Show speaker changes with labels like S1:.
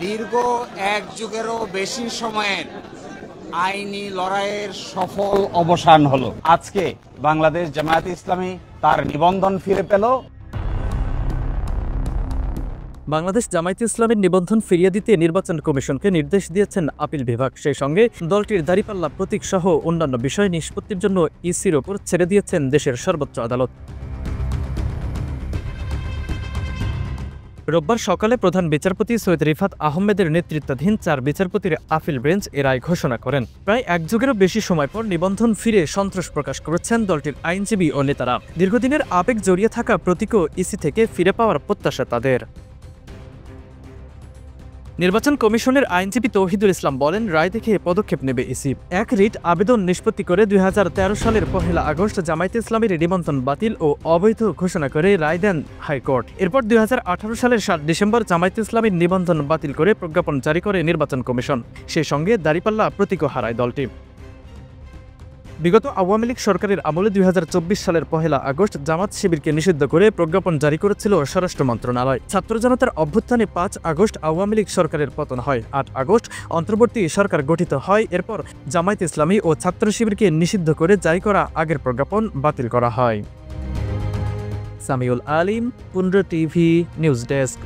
S1: দীর্ঘ এক যুগেরও বেশি সময়ের আইনি লড়াইয়ের সফল অবসান হলো। আজকে বাংলাদেশ জামায়াতে ইসলামী তার নিবন্ধন ফিরে পেল।
S2: বাংলাদেশ জামায়াতে ইসলামের নিবন্ধন ফিরিয়ে দিতে নির্বাচন কমিশনকে নির্দেশ দিয়েছেন আপিল বিভাগ। সেই সঙ্গে দলটির দাঁড়িপাল্লা প্রতীক সহ অন্যান্য বিষয় নিষ্পত্তির জন্য ইসির ওপর ছেড়ে দিয়েছেন দেশের সর্বোচ্চ আদালত। রোববার সকালে প্রধান বিচারপতি সৈয়দ রিফাত আহমেদের নেতৃত্বাধীন 4 বিচারপতির আপিল বেঞ্চ এ রায় ঘোষণা করেন। প্রায় এক যুগেরও বেশি সময় পর নিবন্ধন ফিরে সন্তোষ প্রকাশ করেছেন দলটির আইনজীবী ও নেতারা। দীর্ঘদিনের আবেগ জড়িয়ে থাকা প্রতীকও ইসি থেকে ফিরে পাওয়ার প্রত্যাশা তাদের। নির্বাচন কমিশনের আইনজীবী তৌহিদুল ইসলাম বলেন, রায় দেখে পদক্ষেপ নেবে ইসি। এক রিট আবেদন নিষ্পত্তি করে 2013 সালের 1 আগস্ট জামায়াতে ইসলামীর নিবন্ধন বাতিল ও অবৈধ ঘোষণা করে রায় দেন হাইকোর্ট। এরপর 2018 সালের 7 ডিসেম্বর জামায়াতে ইসলামীর নিবন্ধন বাতিল করে প্রজ্ঞাপন জারি করে নির্বাচন কমিশন। সেই সঙ্গে দাঁড়িপাল্লা প্রতীকও হারায় দলটি। বিগত আওয়ামী লীগ সরকারের আমলে 2024 সালের 1 আগস্ট জামাত শিবিরকে নিষিদ্ধ করে প্রজ্ঞাপন জারি করেছিল স্বরাষ্ট্র মন্ত্রণালয়। ছাত্র জনতার অভ্যুত্থানে 5 আগস্ট আওয়ামী লীগ সরকারের পতন হয়। 8 আগস্ট অন্তর্বর্তী সরকার গঠিত হয়। এরপর জামায়াতে ইসলামী ও ছাত্র শিবিরকে নিষিদ্ধ করে জারি করা আগের প্রজ্ঞাপন বাতিল করা হয়। সামিউল আলিম, 15 টিভি নিউজ ডেস্ক।